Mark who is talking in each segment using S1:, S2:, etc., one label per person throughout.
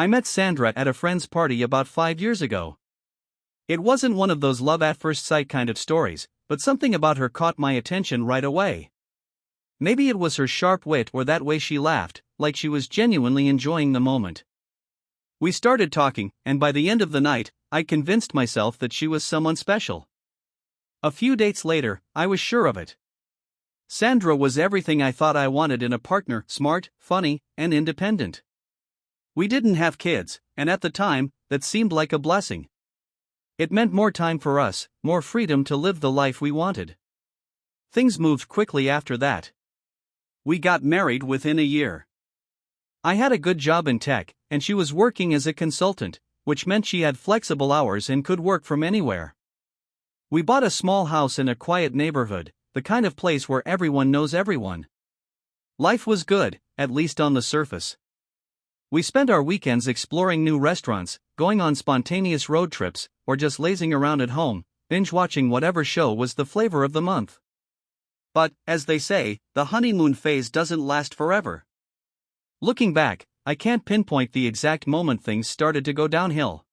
S1: I met Sandra at a friend's party about 5 years ago. It wasn't one of those love at first sight kind of stories, but something about her caught my attention right away. Maybe it was her sharp wit or that way she laughed, like she was genuinely enjoying the moment. We started talking, and by the end of the night, I convinced myself that she was someone special. A few dates later, I was sure of it. Sandra was everything I thought I wanted in a partner: smart, funny, and independent. We didn't have kids, and at the time, that seemed like a blessing. It meant more time for us, more freedom to live the life we wanted. Things moved quickly after that. We got married within a year. I had a good job in tech, and she was working as a consultant, which meant she had flexible hours and could work from anywhere. We bought a small house in a quiet neighborhood, the kind of place where everyone knows everyone. Life was good, at least on the surface. We spent our weekends exploring new restaurants, going on spontaneous road trips, or just lazing around at home, binge-watching whatever show was the flavor of the month. But, as they say, the honeymoon phase doesn't last forever. Looking back, I can't pinpoint the exact moment things started to go downhill.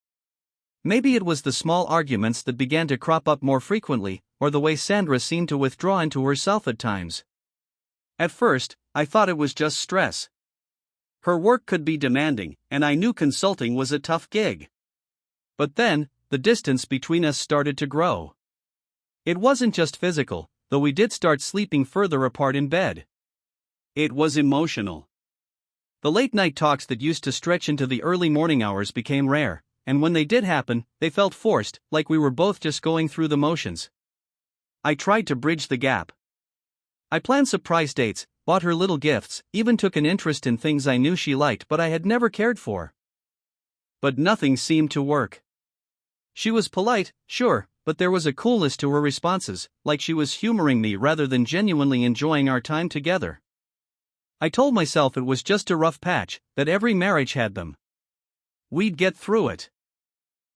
S1: Maybe it was the small arguments that began to crop up more frequently, or the way Sandra seemed to withdraw into herself at times. At first, I thought it was just stress. Her work could be demanding, and I knew consulting was a tough gig. But then, the distance between us started to grow. It wasn't just physical, though we did start sleeping further apart in bed. It was emotional. The late-night talks that used to stretch into the early morning hours became rare, and when they did happen, they felt forced, like we were both just going through the motions. I tried to bridge the gap. I planned surprise dates, bought her little gifts, even took an interest in things I knew she liked but I had never cared for. But nothing seemed to work. She was polite, sure, but there was a coolness to her responses, like she was humoring me rather than genuinely enjoying our time together. I told myself it was just a rough patch, that every marriage had them. We'd get through it.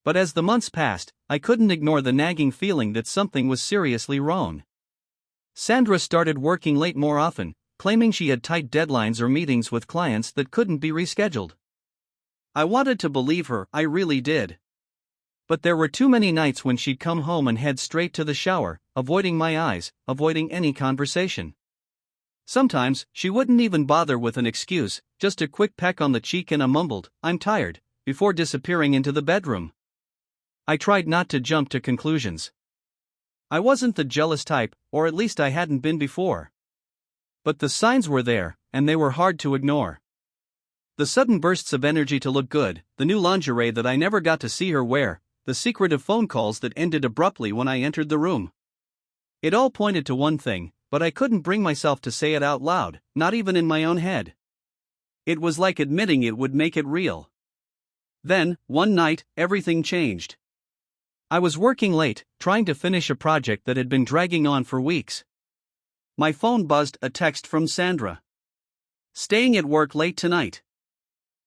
S1: But as the months passed, I couldn't ignore the nagging feeling that something was seriously wrong. Sandra started working late more often, claiming she had tight deadlines or meetings with clients that couldn't be rescheduled. I wanted to believe her, I really did. But there were too many nights when she'd come home and head straight to the shower, avoiding my eyes, avoiding any conversation. Sometimes, she wouldn't even bother with an excuse, just a quick peck on the cheek and a mumbled, "I'm tired," before disappearing into the bedroom. I tried not to jump to conclusions. I wasn't the jealous type, or at least I hadn't been before. But the signs were there, and they were hard to ignore. The sudden bursts of energy to look good, the new lingerie that I never got to see her wear, the secretive phone calls that ended abruptly when I entered the room. It all pointed to one thing, but I couldn't bring myself to say it out loud, not even in my own head. It was like admitting it would make it real. Then, one night, everything changed. I was working late, trying to finish a project that had been dragging on for weeks. My phone buzzed, a text from Sandra. "Staying at work late tonight.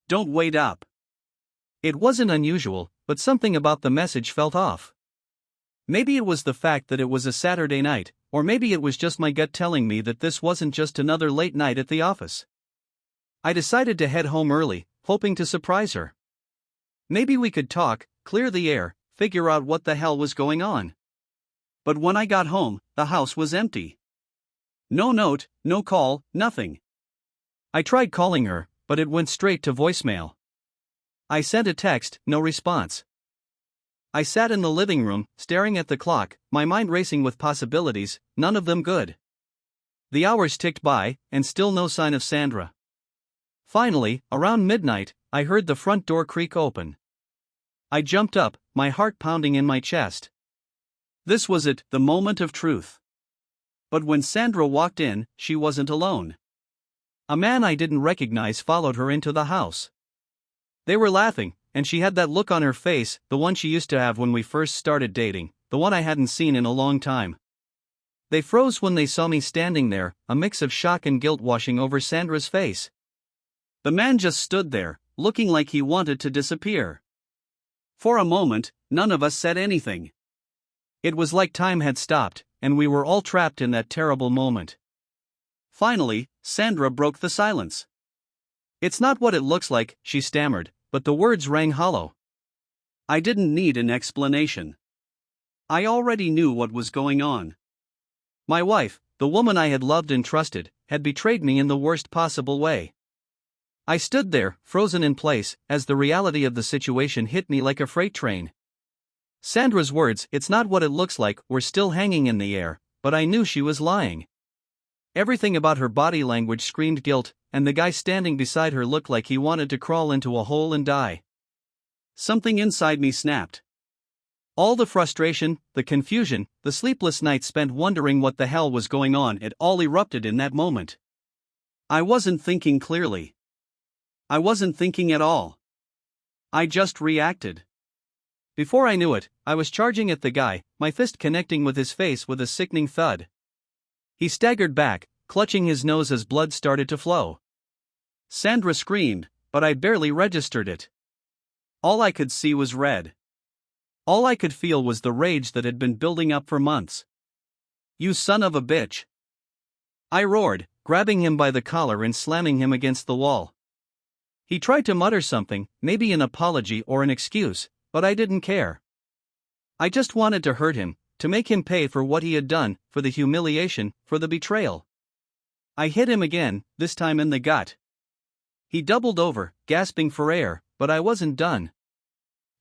S1: Don't wait up." It wasn't unusual, but something about the message felt off. Maybe it was the fact that it was a Saturday night, or maybe it was just my gut telling me that this wasn't just another late night at the office. I decided to head home early, hoping to surprise her. Maybe we could talk, clear the air, figure out what the hell was going on. But when I got home, the house was empty. No note, no call, nothing. I tried calling her, but it went straight to voicemail. I sent a text, no response. I sat in the living room, staring at the clock, my mind racing with possibilities, none of them good. The hours ticked by, and still no sign of Sandra. Finally, around midnight, I heard the front door creak open. I jumped up, my heart pounding in my chest. This was it, the moment of truth. But when Sandra walked in, she wasn't alone. A man I didn't recognize followed her into the house. They were laughing, and she had that look on her face, the one she used to have when we first started dating, the one I hadn't seen in a long time. They froze when they saw me standing there, a mix of shock and guilt washing over Sandra's face. The man just stood there, looking like he wanted to disappear. For a moment, none of us said anything. It was like time had stopped, and we were all trapped in that terrible moment. Finally, Sandra broke the silence. "It's not what it looks like," she stammered, but the words rang hollow. I didn't need an explanation. I already knew what was going on. My wife, the woman I had loved and trusted, had betrayed me in the worst possible way. I stood there, frozen in place, as the reality of the situation hit me like a freight train. Sandra's words, "It's not what it looks like," were still hanging in the air, but I knew she was lying. Everything about her body language screamed guilt, and the guy standing beside her looked like he wanted to crawl into a hole and die. Something inside me snapped. All the frustration, the confusion, the sleepless nights spent wondering what the hell was going on, it all erupted in that moment. I wasn't thinking clearly. I wasn't thinking at all. I just reacted. Before I knew it, I was charging at the guy, my fist connecting with his face with a sickening thud. He staggered back, clutching his nose as blood started to flow. Sandra screamed, but I barely registered it. All I could see was red. All I could feel was the rage that had been building up for months. "You son of a bitch!" I roared, grabbing him by the collar and slamming him against the wall. He tried to mutter something, maybe an apology or an excuse, but I didn't care. I just wanted to hurt him, to make him pay for what he had done, for the humiliation, for the betrayal. I hit him again, this time in the gut. He doubled over, gasping for air, but I wasn't done.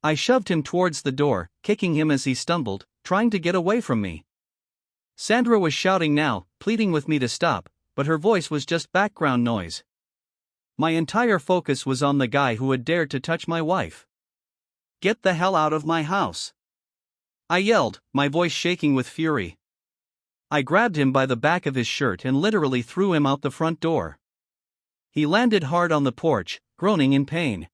S1: I shoved him towards the door, kicking him as he stumbled, trying to get away from me. Sandra was shouting now, pleading with me to stop, but her voice was just background noise. My entire focus was on the guy who had dared to touch my wife. "Get the hell out of my house!" I yelled, my voice shaking with fury. I grabbed him by the back of his shirt and literally threw him out the front door. He landed hard on the porch, groaning in pain.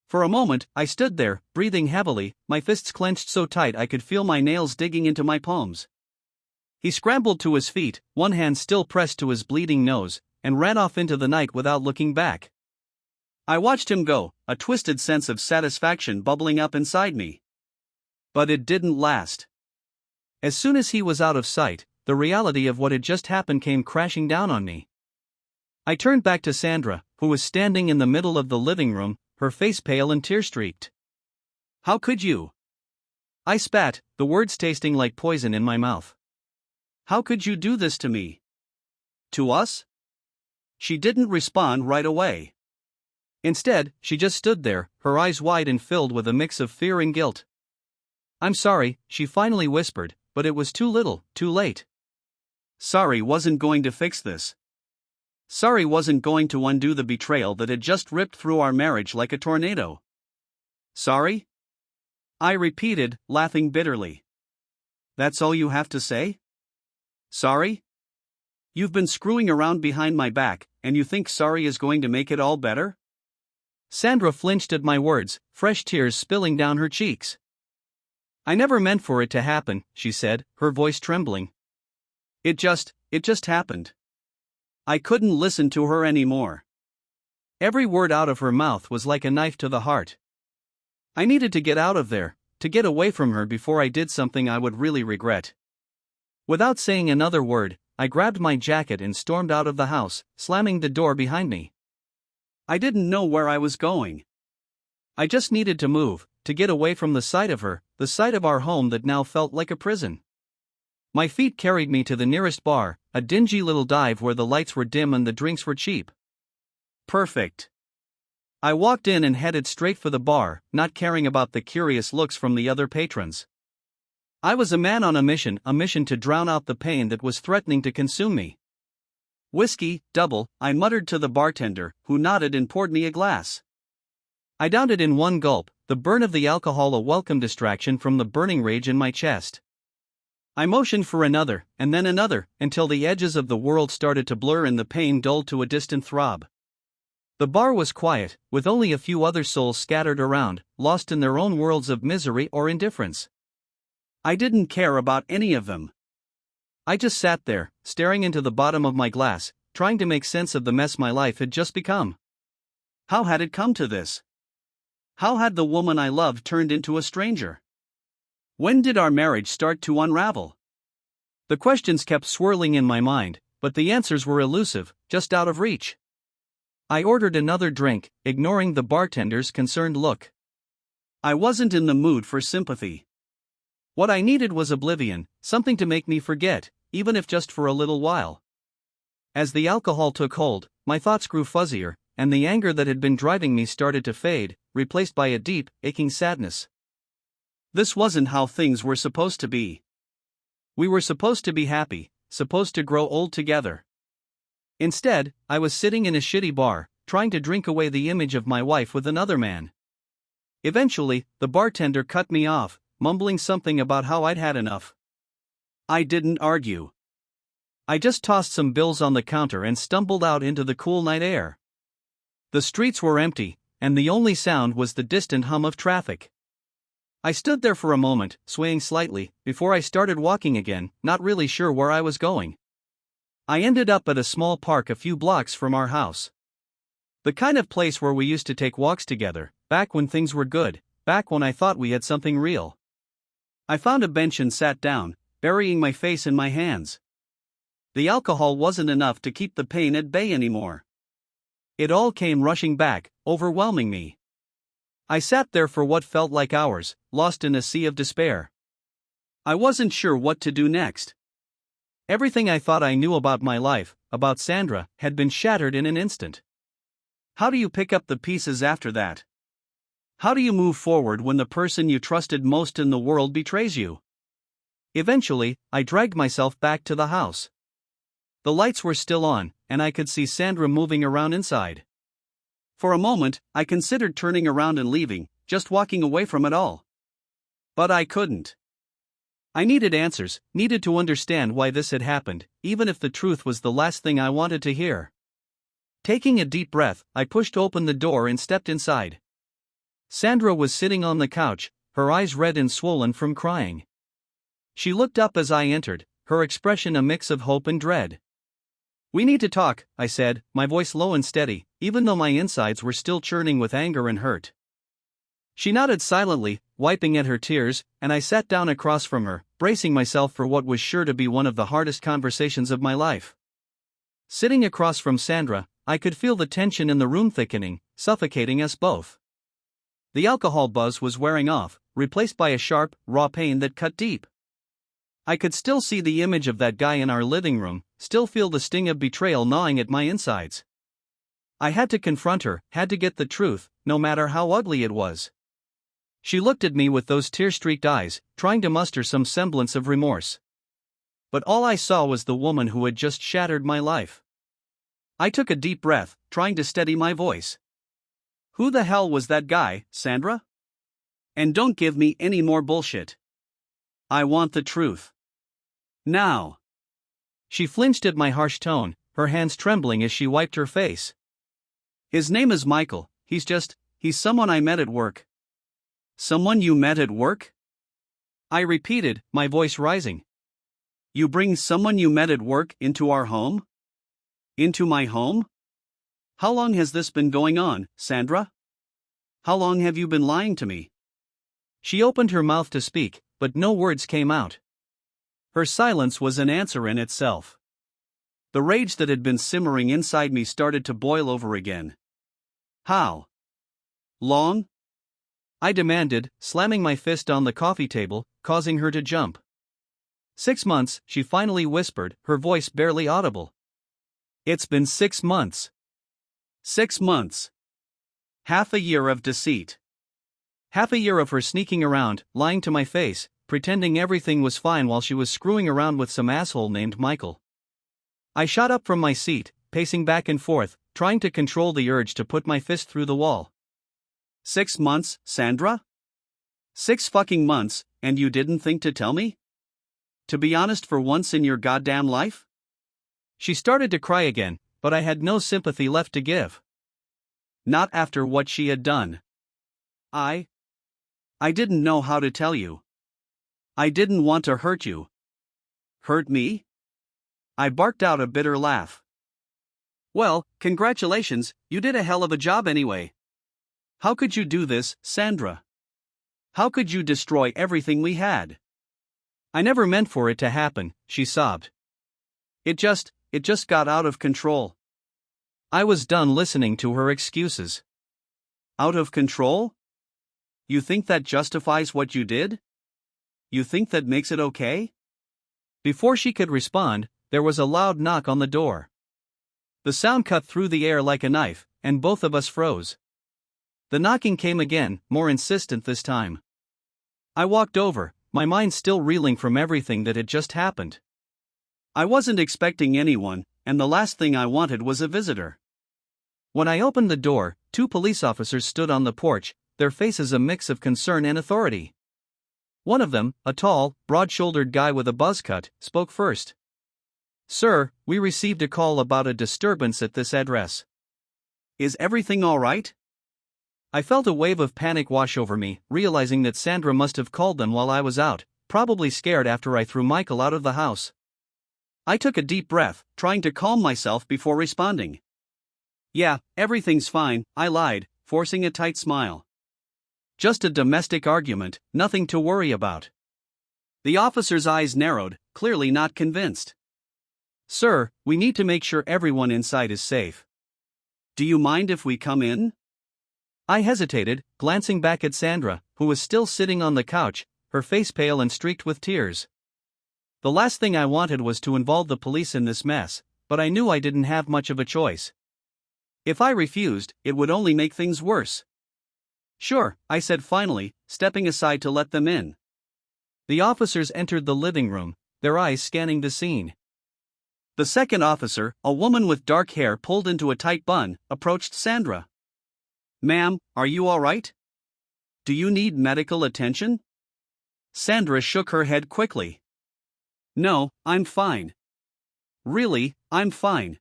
S1: For a moment, I stood there, breathing heavily, my fists clenched so tight I could feel my nails digging into my palms. He scrambled to his feet, one hand still pressed to his bleeding nose, and ran off into the night without looking back. I watched him go, a twisted sense of satisfaction bubbling up inside me. But it didn't last. As soon as he was out of sight, the reality of what had just happened came crashing down on me. I turned back to Sandra, who was standing in the middle of the living room, her face pale and tear-streaked. "How could you?" I spat, the words tasting like poison in my mouth. "How could you do this to me? To us?" She didn't respond right away. Instead, she just stood there, her eyes wide and filled with a mix of fear and guilt. "I'm sorry," she finally whispered, but it was too little, too late. Sorry wasn't going to fix this. Sorry wasn't going to undo the betrayal that had just ripped through our marriage like a tornado. "Sorry?" I repeated, laughing bitterly. "That's all you have to say? Sorry? You've been screwing around behind my back, and you think sorry is going to make it all better?" Sandra flinched at my words, fresh tears spilling down her cheeks. "I never meant for it to happen," she said, her voice trembling. It just happened." I couldn't listen to her anymore. Every word out of her mouth was like a knife to the heart. I needed to get out of there, to get away from her before I did something I would really regret. Without saying another word, I grabbed my jacket and stormed out of the house, slamming the door behind me. I didn't know where I was going. I just needed to move, to get away from the sight of her, the sight of our home that now felt like a prison. My feet carried me to the nearest bar, a dingy little dive where the lights were dim and the drinks were cheap. Perfect. I walked in and headed straight for the bar, not caring about the curious looks from the other patrons. I was a man on a mission to drown out the pain that was threatening to consume me. "Whiskey, double," I muttered to the bartender, who nodded and poured me a glass. I downed it in one gulp, the burn of the alcohol a welcome distraction from the burning rage in my chest. I motioned for another, and then another, until the edges of the world started to blur and the pain dulled to a distant throb. The bar was quiet, with only a few other souls scattered around, lost in their own worlds of misery or indifference. I didn't care about any of them. I just sat there, staring into the bottom of my glass, trying to make sense of the mess my life had just become. How had it come to this? How had the woman I loved turned into a stranger? When did our marriage start to unravel? The questions kept swirling in my mind, but the answers were elusive, just out of reach. I ordered another drink, ignoring the bartender's concerned look. I wasn't in the mood for sympathy. What I needed was oblivion, something to make me forget, even if just for a little while. As the alcohol took hold, my thoughts grew fuzzier, and the anger that had been driving me started to fade, replaced by a deep, aching sadness. This wasn't how things were supposed to be. We were supposed to be happy, supposed to grow old together. Instead, I was sitting in a shitty bar, trying to drink away the image of my wife with another man. Eventually, the bartender cut me off, mumbling something about how I'd had enough. I didn't argue. I just tossed some bills on the counter and stumbled out into the cool night air. The streets were empty, and the only sound was the distant hum of traffic. I stood there for a moment, swaying slightly, before I started walking again, not really sure where I was going. I ended up at a small park a few blocks from our house. The kind of place where we used to take walks together, back when things were good, back when I thought we had something real. I found a bench and sat down, burying my face in my hands. The alcohol wasn't enough to keep the pain at bay anymore. It all came rushing back, overwhelming me. I sat there for what felt like hours, lost in a sea of despair. I wasn't sure what to do next. Everything I thought I knew about my life, about Sandra, had been shattered in an instant. How do you pick up the pieces after that? How do you move forward when the person you trusted most in the world betrays you? Eventually, I dragged myself back to the house. The lights were still on, and I could see Sandra moving around inside. For a moment, I considered turning around and leaving, just walking away from it all. But I couldn't. I needed answers, needed to understand why this had happened, even if the truth was the last thing I wanted to hear. Taking a deep breath, I pushed open the door and stepped inside. Sandra was sitting on the couch, her eyes red and swollen from crying. She looked up as I entered, her expression a mix of hope and dread. "We need to talk," I said, my voice low and steady, even though my insides were still churning with anger and hurt. She nodded silently, wiping at her tears, and I sat down across from her, bracing myself for what was sure to be one of the hardest conversations of my life. Sitting across from Sandra, I could feel the tension in the room thickening, suffocating us both. The alcohol buzz was wearing off, replaced by a sharp, raw pain that cut deep. I could still see the image of that guy in our living room, still feel the sting of betrayal gnawing at my insides. I had to confront her, had to get the truth, no matter how ugly it was. She looked at me with those tear-streaked eyes, trying to muster some semblance of remorse. But all I saw was the woman who had just shattered my life. I took a deep breath, trying to steady my voice. "Who the hell was that guy, Sandra? And don't give me any more bullshit. I want the truth. Now." She flinched at my harsh tone, her hands trembling as she wiped her face. "His name is Michael, he's someone I met at work." "Someone you met at work?" I repeated, my voice rising. "You bring someone you met at work into our home? Into my home? How long has this been going on, Sandra? How long have you been lying to me?" She opened her mouth to speak, but no words came out. Her silence was an answer in itself. The rage that had been simmering inside me started to boil over again. "How long?" I demanded, slamming my fist on the coffee table, causing her to jump. 6 months, she finally whispered, her voice barely audible. "It's been 6 months. 6 months. Half a year of deceit. Half a year of her sneaking around, lying to my face, pretending everything was fine while she was screwing around with some asshole named Michael." I shot up from my seat, pacing back and forth, trying to control the urge to put my fist through the wall. 6 months, Sandra? 6 fucking months, and you didn't think to tell me? To be honest for once in your goddamn life? She started to cry again, but I had no sympathy left to give. Not after what she had done. I didn't know how to tell you. I didn't want to hurt you. Hurt me? I barked out a bitter laugh. "Well, congratulations, you did a hell of a job anyway. How could you do this, Sandra? How could you destroy everything we had?" "I never meant for it to happen," she sobbed. It just got out of control. I was done listening to her excuses. Out of control? You think that justifies what you did? You think that makes it okay? Before she could respond, there was a loud knock on the door. The sound cut through the air like a knife, and both of us froze. The knocking came again, more insistent this time. I walked over, my mind still reeling from everything that had just happened. I wasn't expecting anyone, and the last thing I wanted was a visitor. When I opened the door, 2 police officers stood on the porch, their faces a mix of concern and authority. One of them, a tall, broad-shouldered guy with a buzz cut, spoke first. "Sir, we received a call about a disturbance at this address. Is everything all right?" I felt a wave of panic wash over me, realizing that Sandra must have called them while I was out, probably scared after I threw Michael out of the house. I took a deep breath, trying to calm myself before responding. "Yeah, everything's fine," I lied, forcing a tight smile. "Just a domestic argument, nothing to worry about." The officer's eyes narrowed, clearly not convinced. "Sir, we need to make sure everyone inside is safe. Do you mind if we come in?" I hesitated, glancing back at Sandra, who was still sitting on the couch, her face pale and streaked with tears. The last thing I wanted was to involve the police in this mess, but I knew I didn't have much of a choice. If I refused, it would only make things worse. "Sure," I said finally, stepping aside to let them in. The officers entered the living room, their eyes scanning the scene. The second officer, a woman with dark hair pulled into a tight bun, approached Sandra. "Ma'am, are you all right? Do you need medical attention?" Sandra shook her head quickly. "No, I'm fine." "Really, I'm fine."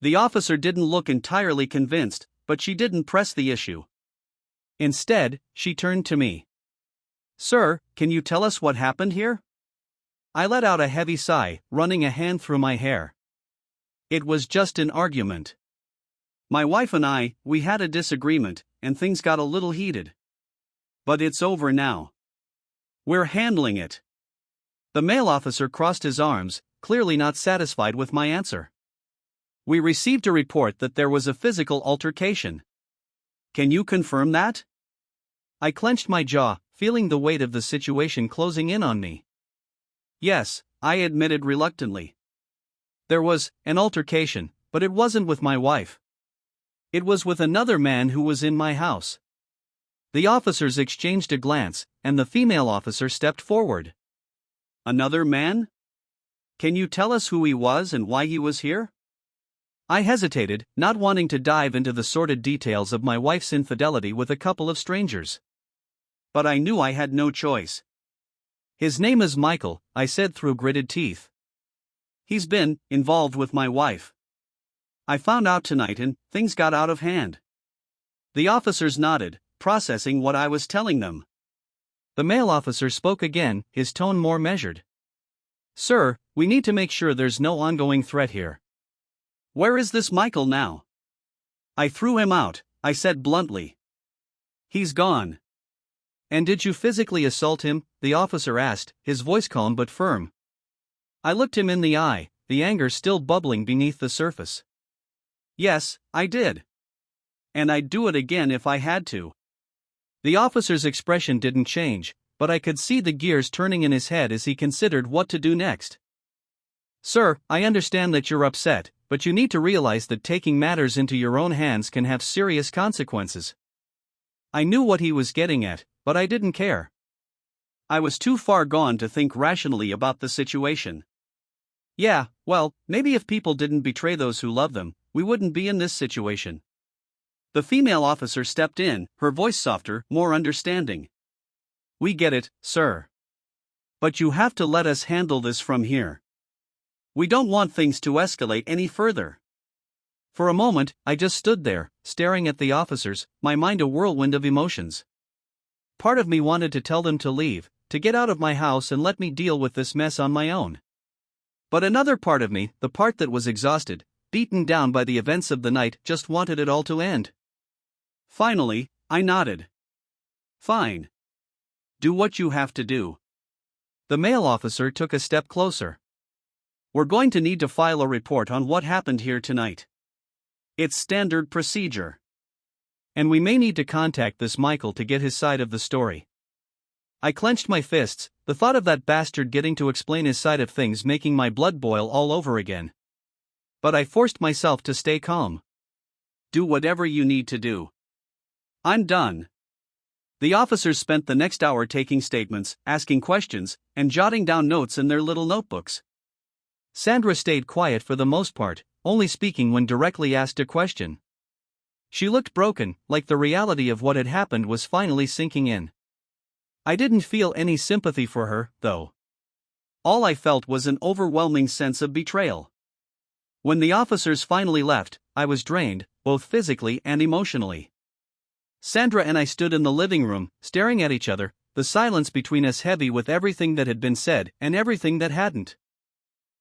S1: The officer didn't look entirely convinced, but she didn't press the issue. Instead, she turned to me. "Sir, can you tell us what happened here?" I let out a heavy sigh, running a hand through my hair. It was just an argument. My wife and we had a disagreement, and things got a little heated. But it's over now. We're handling it. The male officer crossed his arms, clearly not satisfied with my answer. "We received a report that there was a physical altercation. Can you confirm that?" I clenched my jaw, feeling the weight of the situation closing in on me. "Yes," I admitted reluctantly. "There was an altercation, but it wasn't with my wife. It was with another man who was in my house." The officers exchanged a glance, and the female officer stepped forward. "Another man? Can you tell us who he was and why he was here?" I hesitated, not wanting to dive into the sordid details of my wife's infidelity with a couple of strangers. But I knew I had no choice. "His name is Michael," I said through gritted teeth. "He's been involved with my wife. I found out tonight and things got out of hand." The officers nodded, processing what I was telling them. The male officer spoke again, his tone more measured. "Sir, we need to make sure there's no ongoing threat here. Where is this Michael now?" "I threw him out," I said bluntly. "He's gone." "And did you physically assault him?" the officer asked, his voice calm but firm. I looked him in the eye, the anger still bubbling beneath the surface. "Yes, I did. And I'd do it again if I had to." The officer's expression didn't change, but I could see the gears turning in his head as he considered what to do next. "Sir, I understand that you're upset, but you need to realize that taking matters into your own hands can have serious consequences." I knew what he was getting at, but I didn't care. I was too far gone to think rationally about the situation. Yeah, well, maybe if people didn't betray those who love them, we wouldn't be in this situation. The female officer stepped in, her voice softer, more understanding. "We get it, sir. But you have to let us handle this from here. We don't want things to escalate any further." For a moment, I just stood there, staring at the officers, my mind a whirlwind of emotions. Part of me wanted to tell them to leave, to get out of my house and let me deal with this mess on my own. But another part of me, the part that was exhausted, beaten down by the events of the night, just wanted it all to end. Finally, I nodded. "Fine. Do what you have to do." The male officer took a step closer. "We're going to need to file a report on what happened here tonight. It's standard procedure. And we may need to contact this Michael to get his side of the story. I clenched my fists, the thought of that bastard getting to explain his side of things making my blood boil all over again. But I forced myself to stay calm. Do whatever you need to do. I'm done. The officers spent the next hour taking statements, asking questions, and jotting down notes in their little notebooks. Sandra stayed quiet for the most part, only speaking when directly asked a question. She looked broken, like the reality of what had happened was finally sinking in. I didn't feel any sympathy for her, though. All I felt was an overwhelming sense of betrayal. When the officers finally left, I was drained, both physically and emotionally. Sandra and I stood in the living room, staring at each other, the silence between us heavy with everything that had been said and everything that hadn't.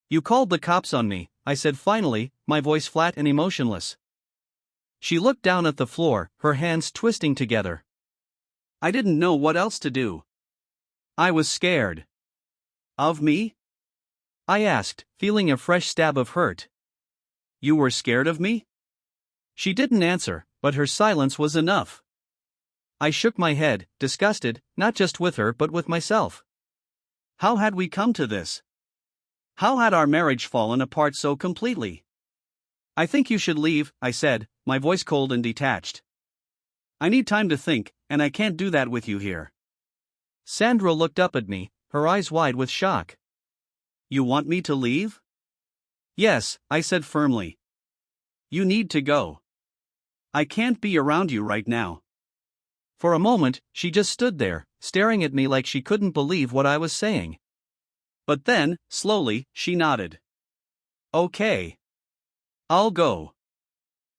S1: You called the cops on me, I said finally, my voice flat and emotionless. She looked down at the floor, her hands twisting together. I didn't know what else to do. I was scared. Of me? I asked, feeling a fresh stab of hurt. You were scared of me? She didn't answer, but her silence was enough. I shook my head, disgusted, not just with her but with myself. How had we come to this? How had our marriage fallen apart so completely? I think you should leave, I said, my voice cold and detached. I need time to think, and I can't do that with you here. Sandra looked up at me, her eyes wide with shock. You want me to leave? Yes, I said firmly. You need to go. I can't be around you right now. For a moment, she just stood there, staring at me like she couldn't believe what I was saying. But then, slowly, she nodded. Okay. I'll go.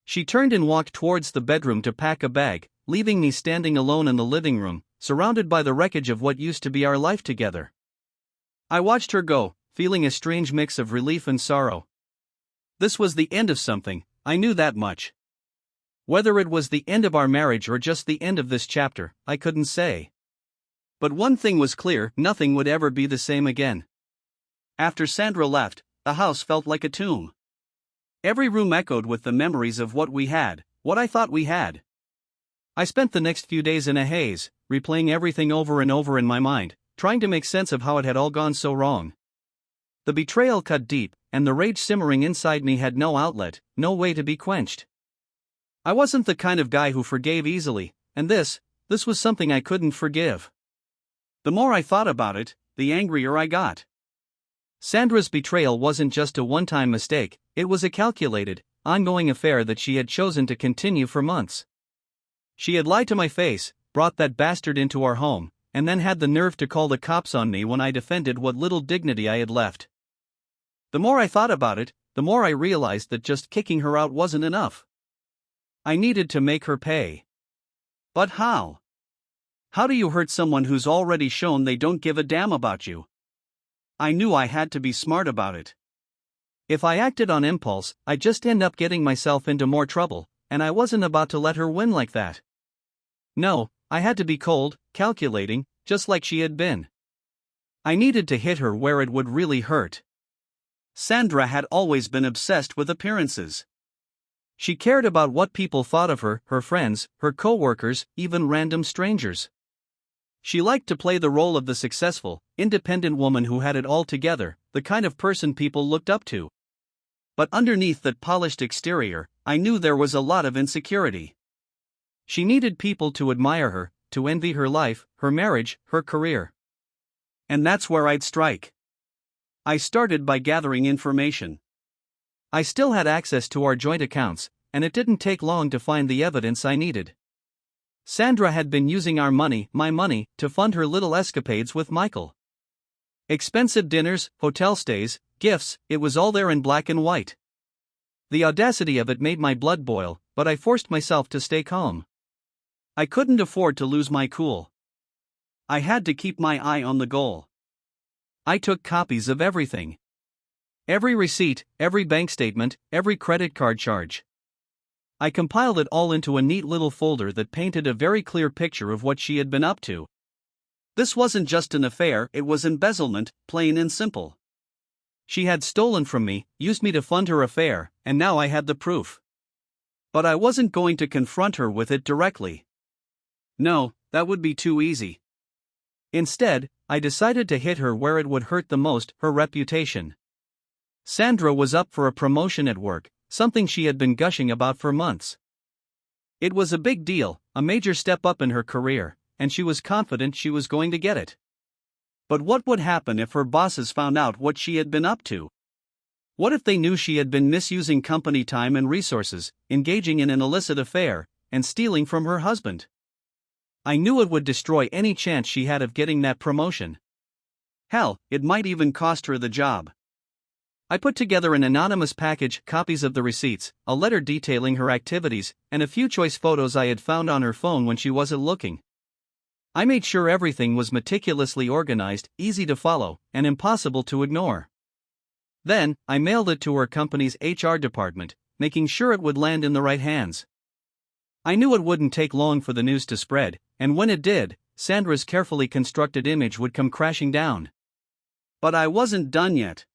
S1: She turned and walked towards the bedroom to pack a bag, leaving me standing alone in the living room, surrounded by the wreckage of what used to be our life together. I watched her go, feeling a strange mix of relief and sorrow. This was the end of something, I knew that much. Whether it was the end of our marriage or just the end of this chapter, I couldn't say. But one thing was clear, nothing would ever be the same again. After Sandra left, the house felt like a tomb. Every room echoed with the memories of what we had, what I thought we had. I spent the next few days in a haze, replaying everything over and over in my mind, trying to make sense of how it had all gone so wrong. The betrayal cut deep, and the rage simmering inside me had no outlet, no way to be quenched. I wasn't the kind of guy who forgave easily, and this was something I couldn't forgive. The more I thought about it, the angrier I got. Sandra's betrayal wasn't just a one-time mistake, it was a calculated, ongoing affair that she had chosen to continue for months. She had lied to my face, brought that bastard into our home, and then had the nerve to call the cops on me when I defended what little dignity I had left. The more I thought about it, the more I realized that just kicking her out wasn't enough. I needed to make her pay. But how? How do you hurt someone who's already shown they don't give a damn about you? I knew I had to be smart about it. If I acted on impulse, I'd just end up getting myself into more trouble, and I wasn't about to let her win like that. No, I had to be cold, calculating, just like she had been. I needed to hit her where it would really hurt. Sandra had always been obsessed with appearances. She cared about what people thought of her, her friends, her co-workers, even random strangers. She liked to play the role of the successful, independent woman who had it all together, the kind of person people looked up to. But underneath that polished exterior, I knew there was a lot of insecurity. She needed people to admire her, to envy her life, her marriage, her career. And that's where I'd strike. I started by gathering information. I still had access to our joint accounts, and it didn't take long to find the evidence I needed. Sandra had been using our money, my money, to fund her little escapades with Michael. Expensive dinners, hotel stays, gifts, it was all there in black and white. The audacity of it made my blood boil, but I forced myself to stay calm. I couldn't afford to lose my cool. I had to keep my eye on the goal. I took copies of everything. Every receipt, every bank statement, every credit card charge. I compiled it all into a neat little folder that painted a very clear picture of what she had been up to. This wasn't just an affair, it was embezzlement, plain and simple. She had stolen from me, used me to fund her affair, and now I had the proof. But I wasn't going to confront her with it directly. No, that would be too easy. Instead, I decided to hit her where it would hurt the most, her reputation. Sandra was up for a promotion at work, something she had been gushing about for months. It was a big deal, a major step up in her career, and she was confident she was going to get it. But what would happen if her bosses found out what she had been up to? What if they knew she had been misusing company time and resources, engaging in an illicit affair, and stealing from her husband? I knew it would destroy any chance she had of getting that promotion. Hell, it might even cost her the job. I put together an anonymous package, copies of the receipts, a letter detailing her activities, and a few choice photos I had found on her phone when she wasn't looking. I made sure everything was meticulously organized, easy to follow, and impossible to ignore. Then, I mailed it to her company's HR department, making sure it would land in the right hands. I knew it wouldn't take long for the news to spread, and when it did, Sandra's carefully constructed image would come crashing down. But I wasn't done yet.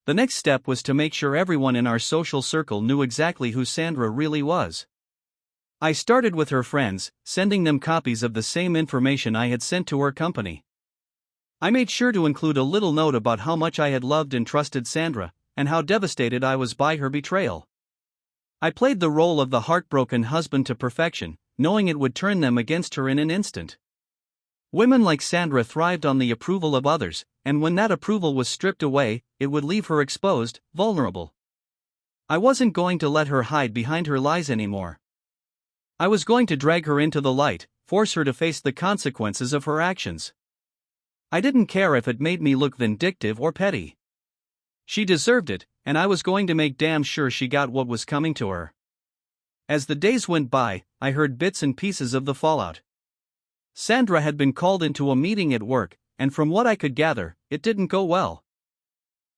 S1: The next step was to make sure everyone in our social circle knew exactly who Sandra really was. I started with her friends, sending them copies of the same information I had sent to her company. I made sure to include a little note about how much I had loved and trusted Sandra, and how devastated I was by her betrayal. I played the role of the heartbroken husband to perfection, knowing it would turn them against her in an instant. Women like Sandra thrived on the approval of others, and when that approval was stripped away, it would leave her exposed, vulnerable. I wasn't going to let her hide behind her lies anymore. I was going to drag her into the light, force her to face the consequences of her actions. I didn't care if it made me look vindictive or petty. She deserved it, and I was going to make damn sure she got what was coming to her. As the days went by, I heard bits and pieces of the fallout. Sandra had been called into a meeting at work, and from what I could gather, it didn't go well.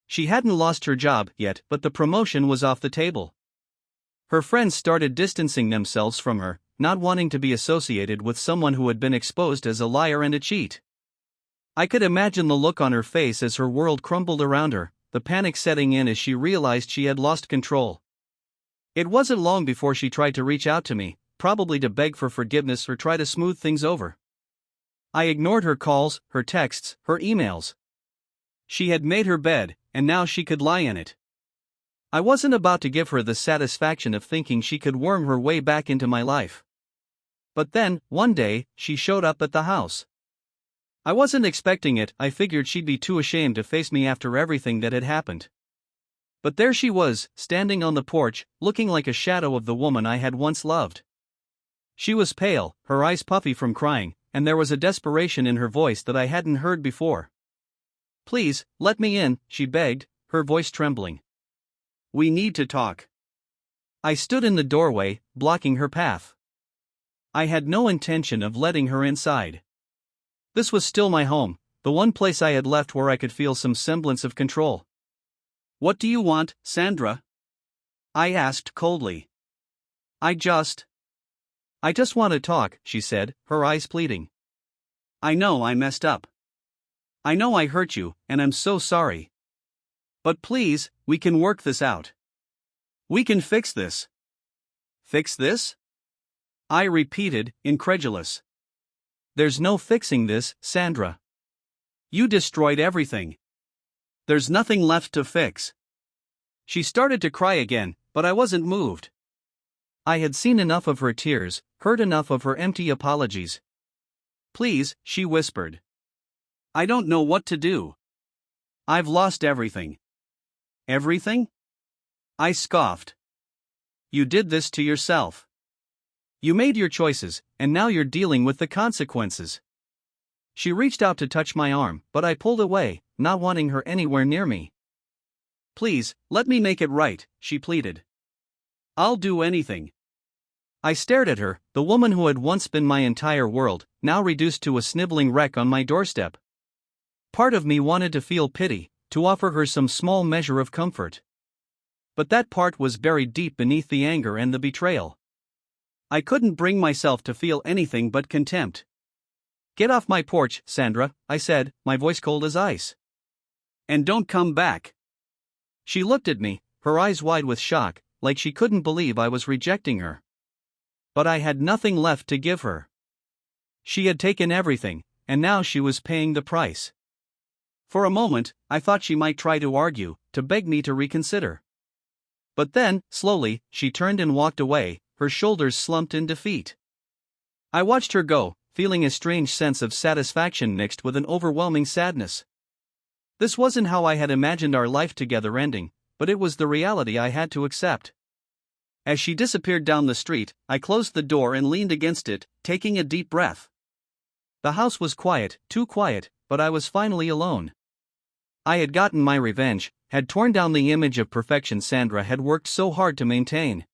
S1: She hadn't lost her job yet, but the promotion was off the table. Her friends started distancing themselves from her, not wanting to be associated with someone who had been exposed as a liar and a cheat. I could imagine the look on her face as her world crumbled around her, the panic setting in as she realized she had lost control. It wasn't long before she tried to reach out to me, probably to beg for forgiveness or try to smooth things over. I ignored her calls, her texts, her emails. She had made her bed, and now she could lie in it. I wasn't about to give her the satisfaction of thinking she could worm her way back into my life. But then, one day, she showed up at the house. I wasn't expecting it. I figured she'd be too ashamed to face me after everything that had happened. But there she was, standing on the porch, looking like a shadow of the woman I had once loved. She was pale, her eyes puffy from crying, and there was a desperation in her voice that I hadn't heard before. "Please, let me in," she begged, her voice trembling. "We need to talk." I stood in the doorway, blocking her path. I had no intention of letting her inside. This was still my home, the one place I had left where I could feel some semblance of control. "What do you want, Sandra?" I asked coldly. I just want to talk," she said, her eyes pleading. "I know I messed up. I know I hurt you, and I'm so sorry. But please, we can work this out. We can fix this." "Fix this?" I repeated, incredulous. "There's no fixing this, Sandra. You destroyed everything. There's nothing left to fix." She started to cry again, but I wasn't moved. I had seen enough of her tears, heard enough of her empty apologies. "Please," she whispered. "I don't know what to do. I've lost everything." "Everything?" I scoffed. "You did this to yourself. You made your choices, and now you're dealing with the consequences." She reached out to touch my arm, but I pulled away, not wanting her anywhere near me. "Please, let me make it right," she pleaded. "I'll do anything." I stared at her, the woman who had once been my entire world, now reduced to a sniveling wreck on my doorstep. Part of me wanted to feel pity, to offer her some small measure of comfort. But that part was buried deep beneath the anger and the betrayal. I couldn't bring myself to feel anything but contempt. "Get off my porch, Sandra," I said, my voice cold as ice. "And don't come back." She looked at me, her eyes wide with shock, like she couldn't believe I was rejecting her. But I had nothing left to give her. She had taken everything, and now she was paying the price. For a moment, I thought she might try to argue, to beg me to reconsider. But then, slowly, she turned and walked away, her shoulders slumped in defeat. I watched her go, feeling a strange sense of satisfaction mixed with an overwhelming sadness. This wasn't how I had imagined our life together ending, but it was the reality I had to accept. As she disappeared down the street, I closed the door and leaned against it, taking a deep breath. The house was quiet, too quiet, but I was finally alone. I had gotten my revenge, had torn down the image of perfection Sandra had worked so hard to maintain.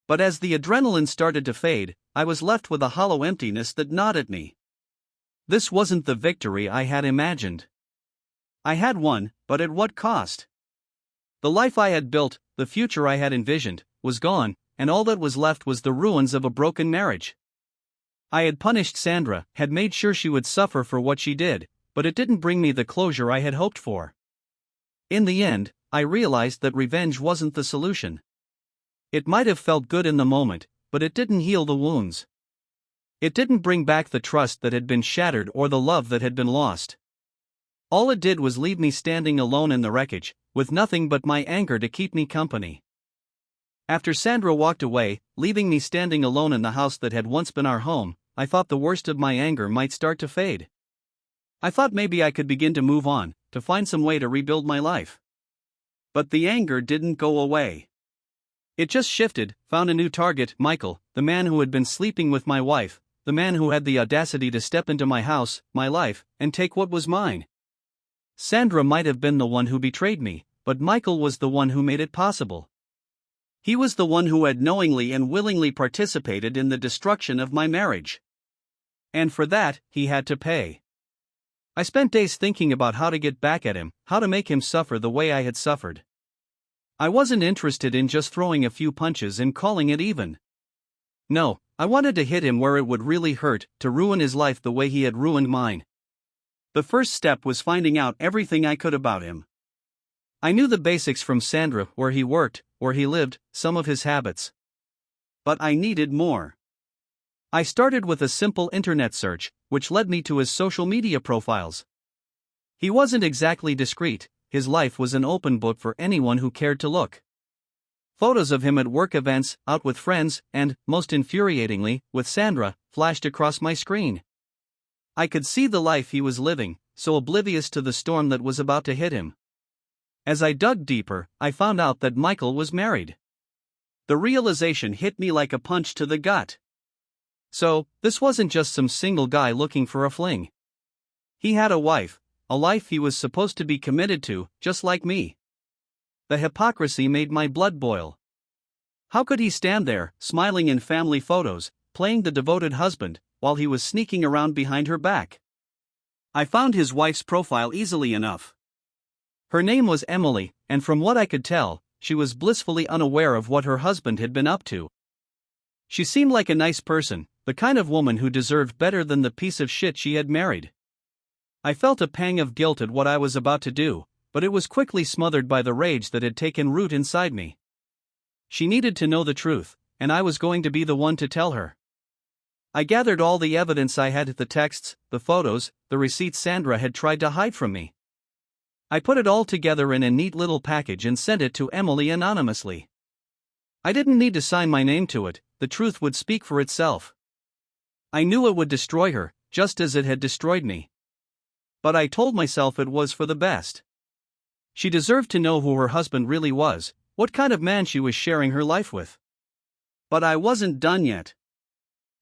S1: But as the adrenaline started to fade, I was left with a hollow emptiness that gnawed at me. This wasn't the victory I had imagined. I had won, but at what cost? The life I had built, the future I had envisioned, was gone, and all that was left was the ruins of a broken marriage. I had punished Sandra, had made sure she would suffer for what she did, but it didn't bring me the closure I had hoped for. In the end, I realized that revenge wasn't the solution. It might have felt good in the moment, but it didn't heal the wounds. It didn't bring back the trust that had been shattered or the love that had been lost. All it did was leave me standing alone in the wreckage, with nothing but my anger to keep me company. After Sandra walked away, leaving me standing alone in the house that had once been our home, I thought the worst of my anger might start to fade. I thought maybe I could begin to move on, to find some way to rebuild my life. But the anger didn't go away. It just shifted, found a new target, Michael, the man who had been sleeping with my wife, the man who had the audacity to step into my house, my life, and take what was mine. Sandra might have been the one who betrayed me, but Michael was the one who made it possible. He was the one who had knowingly and willingly participated in the destruction of my marriage. And for that, he had to pay. I spent days thinking about how to get back at him, how to make him suffer the way I had suffered. I wasn't interested in just throwing a few punches and calling it even. No, I wanted to hit him where it would really hurt, to ruin his life the way he had ruined mine. The first step was finding out everything I could about him. I knew the basics from Sandra, where he worked, where he lived, some of his habits. But I needed more. I started with a simple internet search, which led me to his social media profiles. He wasn't exactly discreet, his life was an open book for anyone who cared to look. Photos of him at work events, out with friends, and, most infuriatingly, with Sandra, flashed across my screen. I could see the life he was living, so oblivious to the storm that was about to hit him. As I dug deeper, I found out that Michael was married. The realization hit me like a punch to the gut. So, this wasn't just some single guy looking for a fling. He had a wife, a life he was supposed to be committed to, just like me. The hypocrisy made my blood boil. How could he stand there, smiling in family photos, playing the devoted husband, while he was sneaking around behind her back? I found his wife's profile easily enough. Her name was Emily, and from what I could tell, she was blissfully unaware of what her husband had been up to. She seemed like a nice person, the kind of woman who deserved better than the piece of shit she had married. I felt a pang of guilt at what I was about to do, but it was quickly smothered by the rage that had taken root inside me. She needed to know the truth, and I was going to be the one to tell her. I gathered all the evidence I had, the texts, the photos, the receipts Sandra had tried to hide from me. I put it all together in a neat little package and sent it to Emily anonymously. I didn't need to sign my name to it, the truth would speak for itself. I knew it would destroy her, just as it had destroyed me. But I told myself it was for the best. She deserved to know who her husband really was, what kind of man she was sharing her life with. But I wasn't done yet.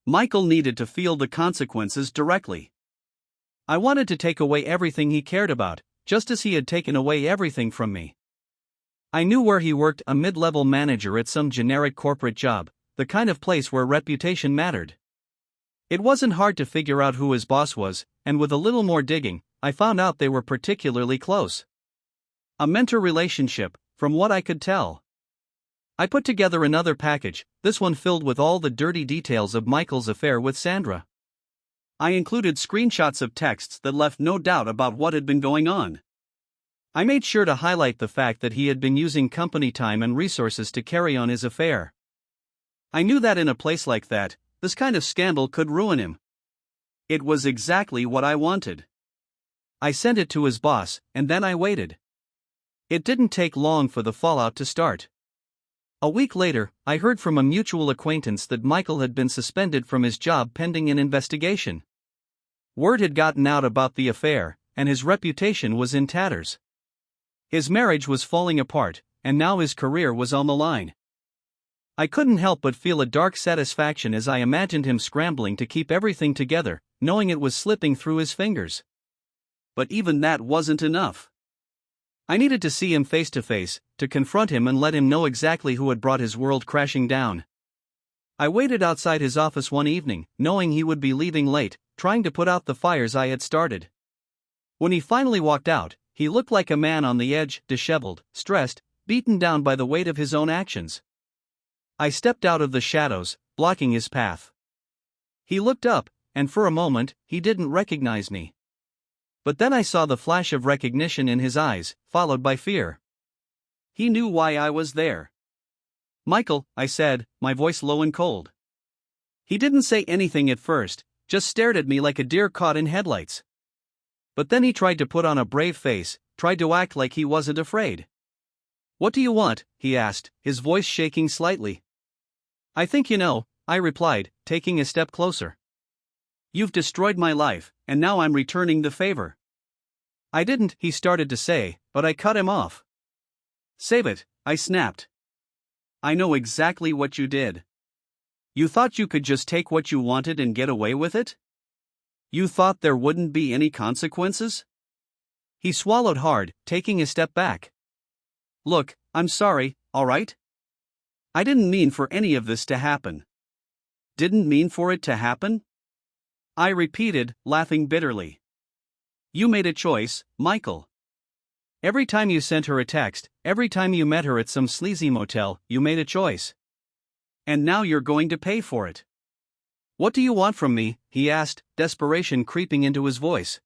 S1: Michael needed to feel the consequences directly. I wanted to take away everything he cared about, just as he had taken away everything from me. I knew where he worked, a mid-level manager at some generic corporate job, the kind of place where reputation mattered. It wasn't hard to figure out who his boss was, and with a little more digging, I found out they were particularly close. A mentor relationship, from what I could tell. I put together another package, this one filled with all the dirty details of Michael's affair with Sandra. I included screenshots of texts that left no doubt about what had been going on. I made sure to highlight the fact that he had been using company time and resources to carry on his affair. I knew that in a place like that, this kind of scandal could ruin him. It was exactly what I wanted. I sent it to his boss, and then I waited. It didn't take long for the fallout to start. A week later, I heard from a mutual acquaintance that Michael had been suspended from his job pending an investigation. Word had gotten out about the affair, and his reputation was in tatters. His marriage was falling apart, and now his career was on the line. I couldn't help but feel a dark satisfaction as I imagined him scrambling to keep everything together, knowing it was slipping through his fingers. But even that wasn't enough. I needed to see him face to face, to confront him and let him know exactly who had brought his world crashing down. I waited outside his office one evening, knowing he would be leaving late, trying to put out the fires I had started. When he finally walked out, he looked like a man on the edge, disheveled, stressed, beaten down by the weight of his own actions. I stepped out of the shadows, blocking his path. He looked up, and for a moment, he didn't recognize me. But then I saw the flash of recognition in his eyes, followed by fear. He knew why I was there. "Michael," I said, my voice low and cold. He didn't say anything at first, just stared at me like a deer caught in headlights. But then he tried to put on a brave face, tried to act like he wasn't afraid. "What do you want?" he asked, his voice shaking slightly. "I think you know," I replied, taking a step closer. "You've destroyed my life, and now I'm returning the favor." "I didn't," he started to say, but I cut him off. "Save it," I snapped. "I know exactly what you did. You thought you could just take what you wanted and get away with it? You thought there wouldn't be any consequences?" He swallowed hard, taking a step back. "Look, I'm sorry, alright? I didn't mean for any of this to happen." "Didn't mean for it to happen?" I repeated, laughing bitterly. "You made a choice, Michael. Every time you sent her a text, every time you met her at some sleazy motel, you made a choice. And now you're going to pay for it." "What do you want from me?" he asked, desperation creeping into his voice.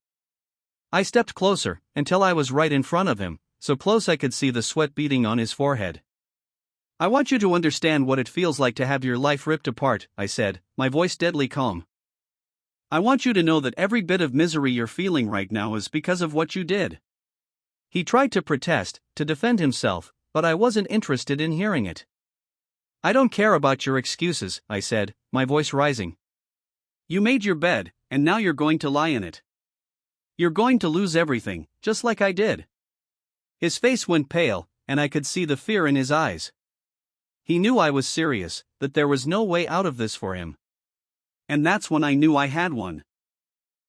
S1: I stepped closer, until I was right in front of him, so close I could see the sweat beading on his forehead. "I want you to understand what it feels like to have your life ripped apart," I said, my voice deadly calm. "I want you to know that every bit of misery you're feeling right now is because of what you did." He tried to protest, to defend himself, but I wasn't interested in hearing it. "I don't care about your excuses," I said, my voice rising. "You made your bed, and now you're going to lie in it. You're going to lose everything, just like I did." His face went pale, and I could see the fear in his eyes. He knew I was serious, that there was no way out of this for him. And that's when I knew I had one.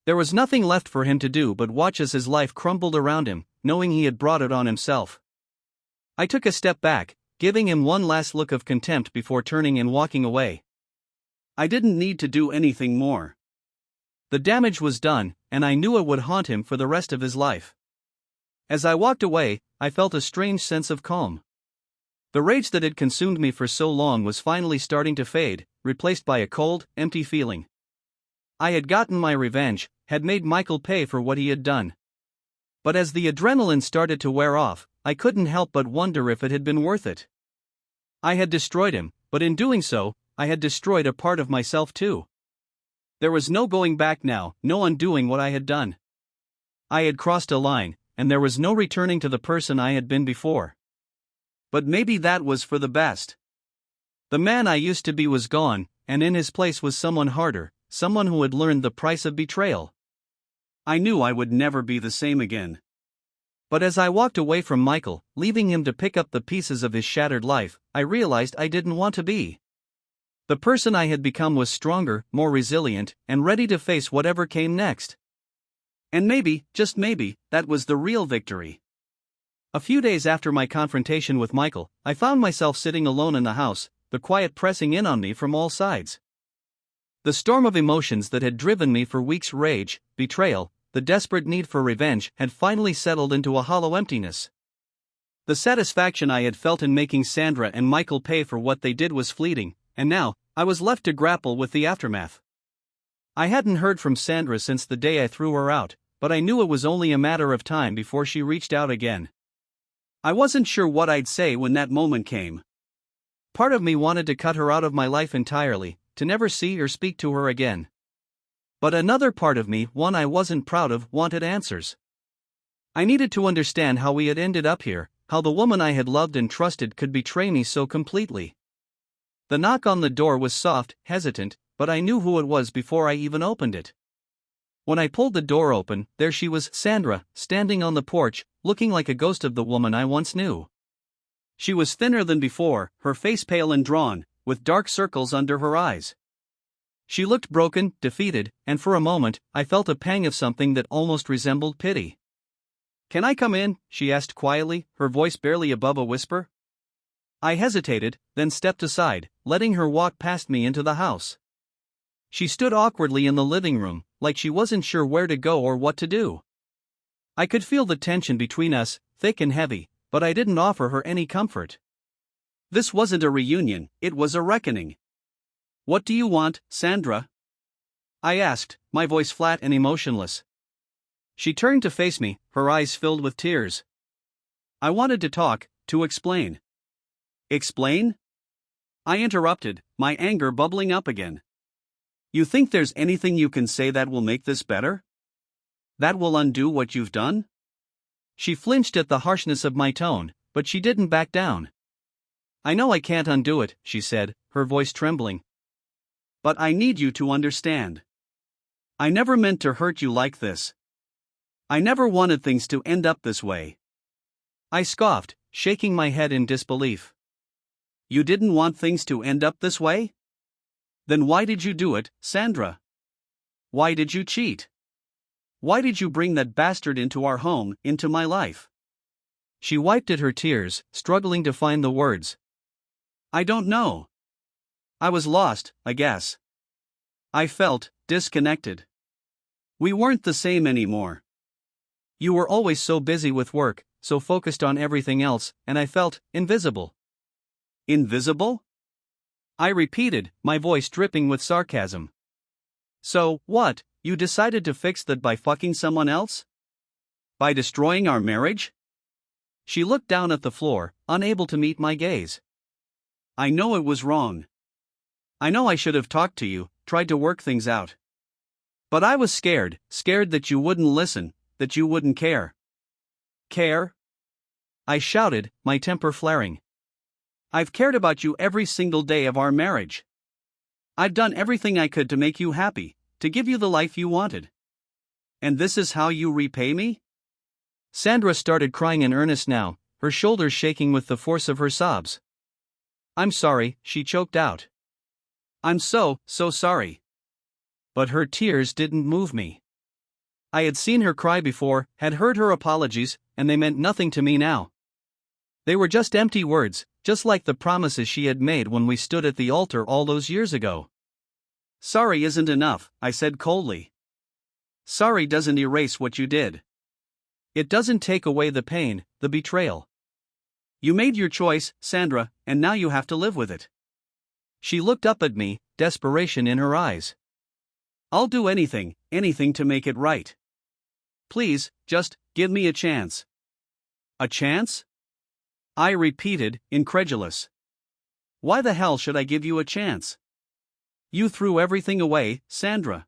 S1: There was nothing left for him to do but watch as his life crumbled around him, knowing he had brought it on himself. I took a step back, giving him one last look of contempt before turning and walking away. I didn't need to do anything more. The damage was done, and I knew it would haunt him for the rest of his life. As I walked away, I felt a strange sense of calm. The rage that had consumed me for so long was finally starting to fade, replaced by a cold, empty feeling. I had gotten my revenge, had made Michael pay for what he had done. But as the adrenaline started to wear off, I couldn't help but wonder if it had been worth it. I had destroyed him, but in doing so, I had destroyed a part of myself too. There was no going back now, no undoing what I had done. I had crossed a line, and there was no returning to the person I had been before. But maybe that was for the best. The man I used to be was gone, and in his place was someone harder, someone who had learned the price of betrayal. I knew I would never be the same again. But as I walked away from Michael, leaving him to pick up the pieces of his shattered life, I realized I didn't want to be. The person I had become was stronger, more resilient, and ready to face whatever came next. And maybe, just maybe, that was the real victory. A few days after my confrontation with Michael, I found myself sitting alone in the house, the quiet pressing in on me from all sides. The storm of emotions that had driven me for weeks, rage, betrayal, the desperate need for revenge, had finally settled into a hollow emptiness. The satisfaction I had felt in making Sandra and Michael pay for what they did was fleeting, and now, I was left to grapple with the aftermath. I hadn't heard from Sandra since the day I threw her out, but I knew it was only a matter of time before she reached out again. I wasn't sure what I'd say when that moment came. Part of me wanted to cut her out of my life entirely, to never see or speak to her again. But another part of me, one I wasn't proud of, wanted answers. I needed to understand how we had ended up here, how the woman I had loved and trusted could betray me so completely. The knock on the door was soft, hesitant, but I knew who it was before I even opened it. When I pulled the door open, there she was, Sandra, standing on the porch, looking like a ghost of the woman I once knew. She was thinner than before, her face pale and drawn, with dark circles under her eyes. She looked broken, defeated, and for a moment, I felt a pang of something that almost resembled pity. "Can I come in?" she asked quietly, her voice barely above a whisper. I hesitated, then stepped aside, letting her walk past me into the house. She stood awkwardly in the living room, like she wasn't sure where to go or what to do. I could feel the tension between us, thick and heavy, but I didn't offer her any comfort. This wasn't a reunion, it was a reckoning. "What do you want, Sandra?" I asked, my voice flat and emotionless. She turned to face me, her eyes filled with tears. I wanted to talk, to explain. "Explain?" I interrupted, my anger bubbling up again. "You think there's anything you can say that will make this better? That will undo what you've done?" She flinched at the harshness of my tone, but she didn't back down. "I know I can't undo it," she said, her voice trembling. "But I need you to understand. I never meant to hurt you like this. I never wanted things to end up this way." I scoffed, shaking my head in disbelief. "You didn't want things to end up this way? Then why did you do it, Sandra? Why did you cheat? Why did you bring that bastard into our home, into my life?" She wiped at her tears, struggling to find the words. "I don't know. I was lost, I guess. I felt disconnected. We weren't the same anymore. You were always so busy with work, so focused on everything else, and I felt invisible." "Invisible?" I repeated, my voice dripping with sarcasm. "So, what, you decided to fix that by fucking someone else? By destroying our marriage?" She looked down at the floor, unable to meet my gaze. "I know it was wrong. I know I should have talked to you, tried to work things out. But I was scared that you wouldn't listen, that you wouldn't care." "Care?" I shouted, my temper flaring. "I've cared about you every single day of our marriage. I've done everything I could to make you happy, to give you the life you wanted. And this is how you repay me?" Sandra started crying in earnest now, her shoulders shaking with the force of her sobs. "I'm sorry," she choked out. "I'm so sorry." But her tears didn't move me. I had seen her cry before, had heard her apologies, and they meant nothing to me now. They were just empty words, just like the promises she had made when we stood at the altar all those years ago. "Sorry isn't enough," I said coldly. "Sorry doesn't erase what you did. It doesn't take away the pain, the betrayal. You made your choice, Sandra, and now you have to live with it." She looked up at me, desperation in her eyes. "I'll do anything to make it right. Please, just give me a chance." "A chance?" I repeated, incredulous. "Why the hell should I give you a chance? You threw everything away, Sandra.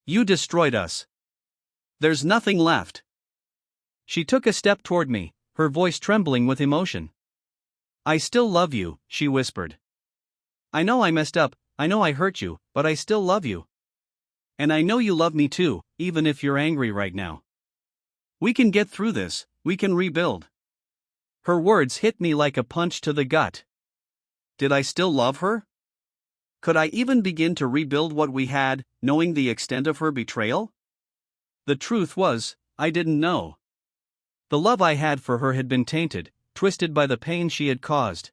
S1: You destroyed us. There's nothing left." She took a step toward me, her voice trembling with emotion. "I still love you," she whispered. "I know I messed up, I know I hurt you, but I still love you. And I know you love me too, even if you're angry right now. We can get through this, we can rebuild." Her words hit me like a punch to the gut. Did I still love her? Could I even begin to rebuild what we had, knowing the extent of her betrayal? The truth was, I didn't know. The love I had for her had been tainted, twisted by the pain she had caused.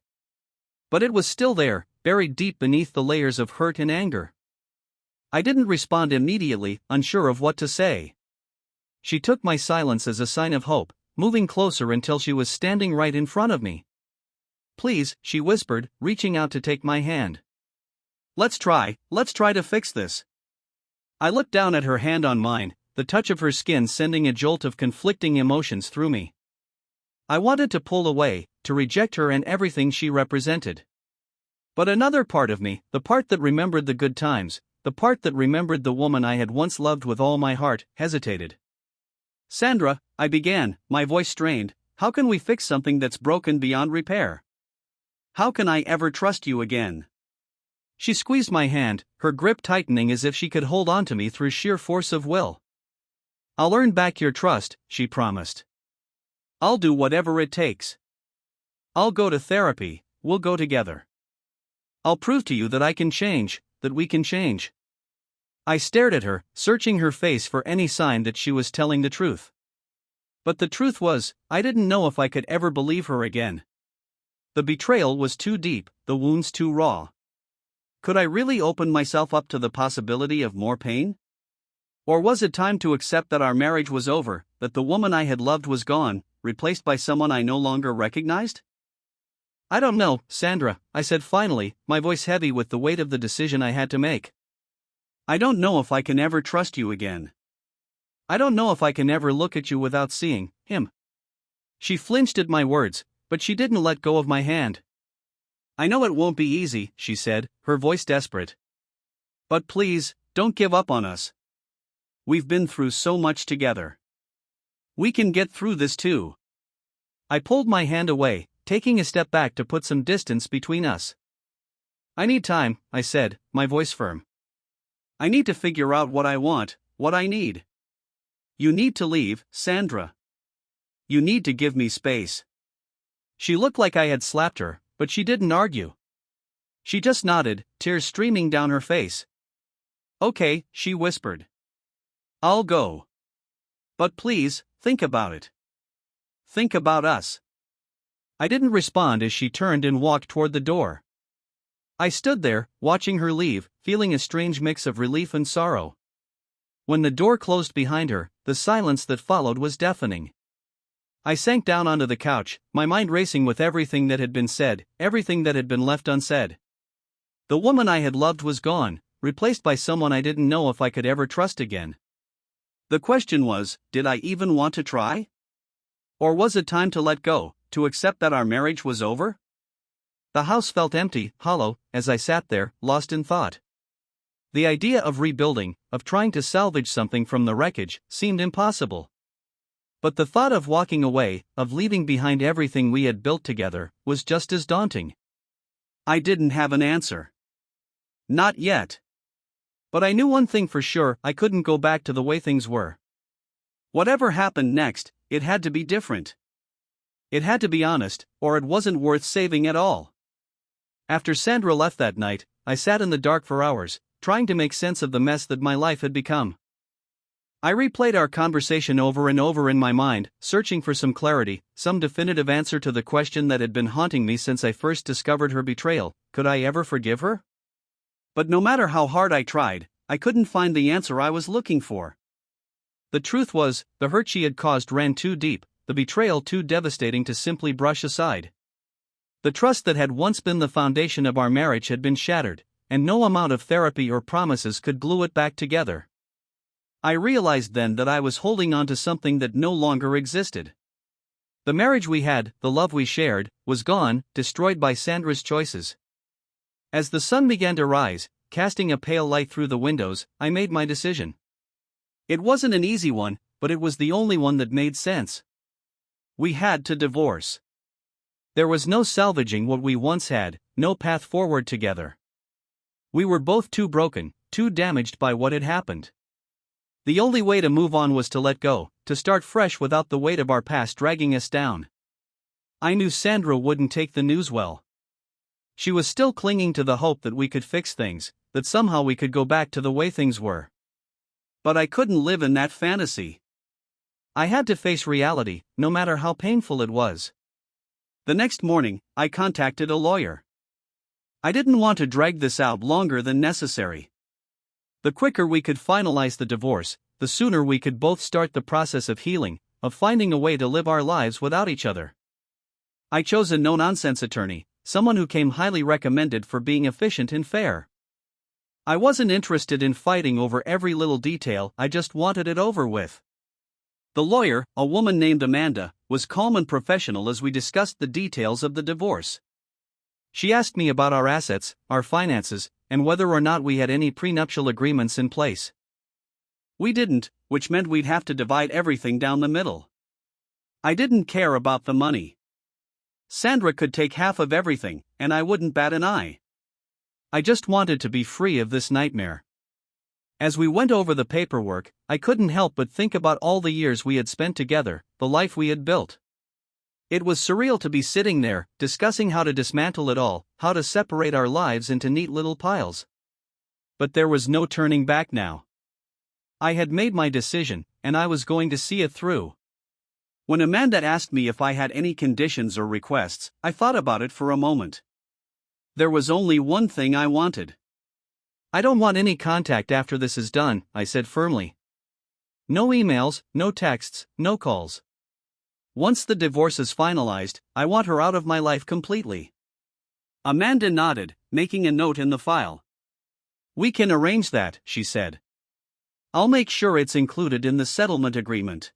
S1: But it was still there, buried deep beneath the layers of hurt and anger. I didn't respond immediately, unsure of what to say. She took my silence as a sign of hope, moving closer until she was standing right in front of me. "Please," she whispered, reaching out to take my hand. Let's try to fix this." I looked down at her hand on mine, the touch of her skin sending a jolt of conflicting emotions through me. I wanted to pull away, to reject her and everything she represented. But another part of me, the part that remembered the good times, the part that remembered the woman I had once loved with all my heart, hesitated. "Sandra," I began, my voice strained, "how can we fix something that's broken beyond repair? How can I ever trust you again?" She squeezed my hand, her grip tightening as if she could hold on to me through sheer force of will. "I'll earn back your trust," she promised. "I'll do whatever it takes. I'll go to therapy, we'll go together. I'll prove to you that I can change, that we can change." I stared at her, searching her face for any sign that she was telling the truth. But the truth was, I didn't know if I could ever believe her again. The betrayal was too deep, the wounds too raw. Could I really open myself up to the possibility of more pain? Or was it time to accept that our marriage was over, that the woman I had loved was gone, replaced by someone I no longer recognized? "I don't know, Sandra," I said finally, my voice heavy with the weight of the decision I had to make. "I don't know if I can ever trust you again. I don't know if I can ever look at you without seeing him." She flinched at my words, but she didn't let go of my hand. "I know it won't be easy," she said, her voice desperate. "But please, don't give up on us. We've been through so much together. We can get through this too." I pulled my hand away, taking a step back to put some distance between us. "I need time," I said, my voice firm. "I need to figure out what I want, what I need. You need to leave, Sandra. You need to give me space." She looked like I had slapped her, but she didn't argue. She just nodded, tears streaming down her face. "Okay," she whispered. "I'll go. But please, think about it. Think about us." I didn't respond as she turned and walked toward the door. I stood there, watching her leave, feeling a strange mix of relief and sorrow. When the door closed behind her, the silence that followed was deafening. I sank down onto the couch, my mind racing with everything that had been said, everything that had been left unsaid. The woman I had loved was gone, replaced by someone I didn't know if I could ever trust again. The question was, did I even want to try? Or was it time to let go, to accept that our marriage was over? The house felt empty, hollow, as I sat there, lost in thought. The idea of rebuilding, of trying to salvage something from the wreckage, seemed impossible. But the thought of walking away, of leaving behind everything we had built together, was just as daunting. I didn't have an answer. Not yet. But I knew one thing for sure, I couldn't go back to the way things were. Whatever happened next, it had to be different. It had to be honest, or it wasn't worth saving at all. After Sandra left that night, I sat in the dark for hours, trying to make sense of the mess that my life had become. I replayed our conversation over and over in my mind, searching for some clarity, some definitive answer to the question that had been haunting me since I first discovered her betrayal: could I ever forgive her? But no matter how hard I tried, I couldn't find the answer I was looking for. The truth was, the hurt she had caused ran too deep, the betrayal too devastating to simply brush aside. The trust that had once been the foundation of our marriage had been shattered, and no amount of therapy or promises could glue it back together. I realized then that I was holding on to something that no longer existed. The marriage we had, the love we shared, was gone, destroyed by Sandra's choices. As the sun began to rise, casting a pale light through the windows, I made my decision. It wasn't an easy one, but it was the only one that made sense. We had to divorce. There was no salvaging what we once had, no path forward together. We were both too broken, too damaged by what had happened. The only way to move on was to let go, to start fresh without the weight of our past dragging us down. I knew Sandra wouldn't take the news well. She was still clinging to the hope that we could fix things, that somehow we could go back to the way things were. But I couldn't live in that fantasy. I had to face reality, no matter how painful it was. The next morning, I contacted a lawyer. I didn't want to drag this out longer than necessary. The quicker we could finalize the divorce, the sooner we could both start the process of healing, of finding a way to live our lives without each other. I chose a no-nonsense attorney, someone who came highly recommended for being efficient and fair. I wasn't interested in fighting over every little detail, I just wanted it over with. The lawyer, a woman named Amanda, was calm and professional as we discussed the details of the divorce. She asked me about our assets, our finances, and whether or not we had any prenuptial agreements in place. We didn't, which meant we'd have to divide everything down the middle. I didn't care about the money. Sandra could take half of everything, and I wouldn't bat an eye. I just wanted to be free of this nightmare. As we went over the paperwork, I couldn't help but think about all the years we had spent together, the life we had built. It was surreal to be sitting there, discussing how to dismantle it all, how to separate our lives into neat little piles. But there was no turning back now. I had made my decision, and I was going to see it through. When Amanda asked me if I had any conditions or requests, I thought about it for a moment. There was only one thing I wanted. I don't want any contact after this is done, I said firmly. No emails, no texts, no calls. Once the divorce is finalized, I want her out of my life completely. Amanda nodded, making a note in the file. We can arrange that, she said. I'll make sure it's included in the settlement agreement.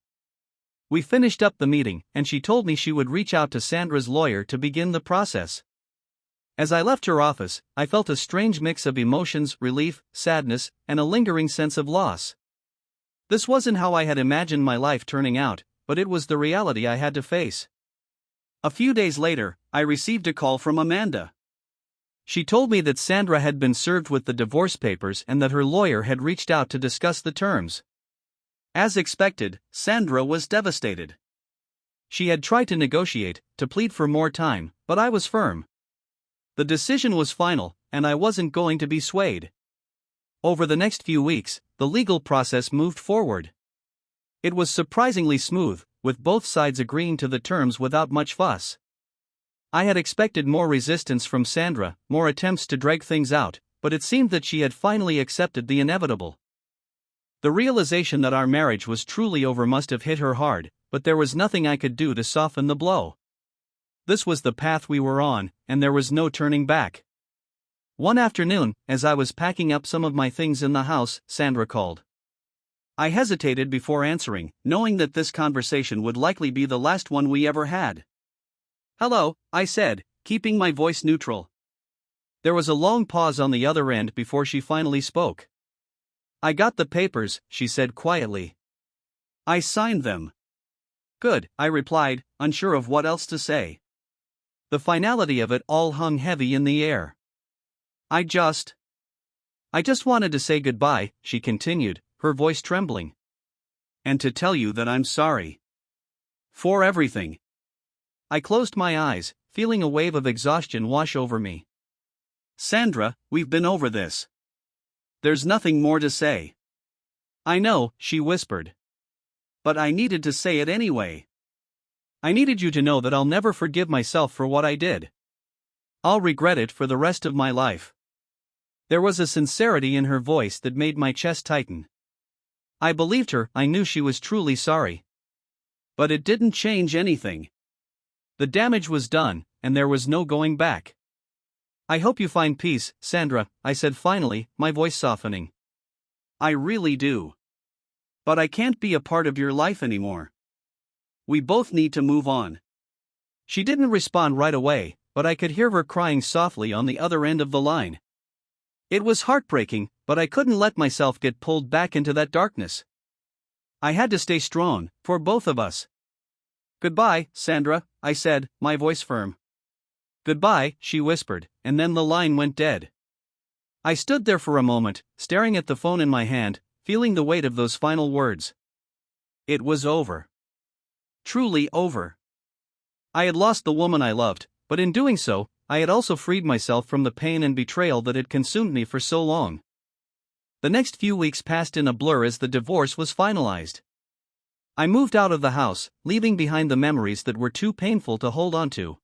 S1: We finished up the meeting, and she told me she would reach out to Sandra's lawyer to begin the process. As I left her office, I felt a strange mix of emotions, relief, sadness, and a lingering sense of loss. This wasn't how I had imagined my life turning out, but it was the reality I had to face. A few days later, I received a call from Amanda. She told me that Sandra had been served with the divorce papers and that her lawyer had reached out to discuss the terms. As expected, Sandra was devastated. She had tried to negotiate, to plead for more time, but I was firm. The decision was final, and I wasn't going to be swayed. Over the next few weeks, the legal process moved forward. It was surprisingly smooth, with both sides agreeing to the terms without much fuss. I had expected more resistance from Sandra, more attempts to drag things out, but it seemed that she had finally accepted the inevitable. The realization that our marriage was truly over must have hit her hard, but there was nothing I could do to soften the blow. This was the path we were on, and there was no turning back. One afternoon, as I was packing up some of my things in the house, Sandra called. I hesitated before answering, knowing that this conversation would likely be the last one we ever had. Hello, I said, keeping my voice neutral. There was a long pause on the other end before she finally spoke. I got the papers, she said quietly. I signed them. Good, I replied, unsure of what else to say. The finality of it all hung heavy in the air. I just wanted to say goodbye, she continued, her voice trembling. And to tell you that I'm sorry. For everything. I closed my eyes, feeling a wave of exhaustion wash over me. Sandra, we've been over this. There's nothing more to say. I know, she whispered. But I needed to say it anyway. I needed you to know that I'll never forgive myself for what I did. I'll regret it for the rest of my life. There was a sincerity in her voice that made my chest tighten. I believed her, I knew she was truly sorry. But it didn't change anything. The damage was done, and there was no going back. I hope you find peace, Sandra, I said finally, my voice softening. I really do. But I can't be a part of your life anymore. We both need to move on. She didn't respond right away, but I could hear her crying softly on the other end of the line. It was heartbreaking, but I couldn't let myself get pulled back into that darkness. I had to stay strong, for both of us. Goodbye, Sandra, I said, my voice firm. Goodbye, she whispered, and then the line went dead. I stood there for a moment, staring at the phone in my hand, feeling the weight of those final words. It was over. Truly over. I had lost the woman I loved, but in doing so, I had also freed myself from the pain and betrayal that had consumed me for so long. The next few weeks passed in a blur as the divorce was finalized. I moved out of the house, leaving behind the memories that were too painful to hold on to.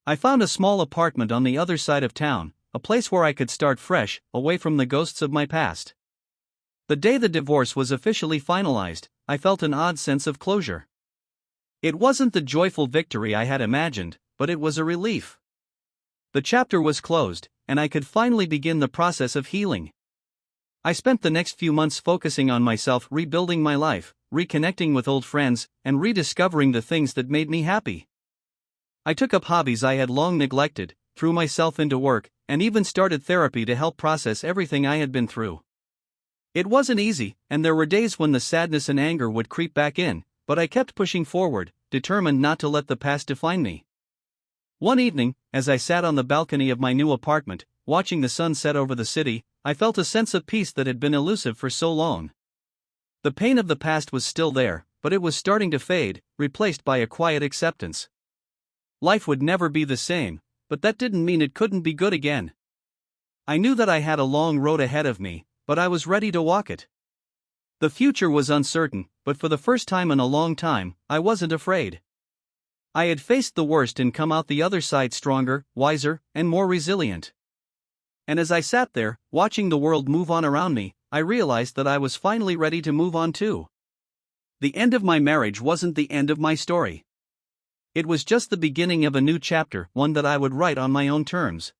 S1: I found a small apartment on the other side of town, a place where I could start fresh, away from the ghosts of my past. The day the divorce was officially finalized, I felt an odd sense of closure. It wasn't the joyful victory I had imagined, but it was a relief. The chapter was closed, and I could finally begin the process of healing. I spent the next few months focusing on myself, rebuilding my life, reconnecting with old friends, and rediscovering the things that made me happy. I took up hobbies I had long neglected, threw myself into work, and even started therapy to help process everything I had been through. It wasn't easy, and there were days when the sadness and anger would creep back in, but I kept pushing forward, determined not to let the past define me. One evening, as I sat on the balcony of my new apartment, watching the sun set over the city, I felt a sense of peace that had been elusive for so long. The pain of the past was still there, but it was starting to fade, replaced by a quiet acceptance. Life would never be the same, but that didn't mean it couldn't be good again. I knew that I had a long road ahead of me, but I was ready to walk it. The future was uncertain, but for the first time in a long time, I wasn't afraid. I had faced the worst and come out the other side stronger, wiser, and more resilient. And as I sat there, watching the world move on around me, I realized that I was finally ready to move on too. The end of my marriage wasn't the end of my story. It was just the beginning of a new chapter, one that I would write on my own terms.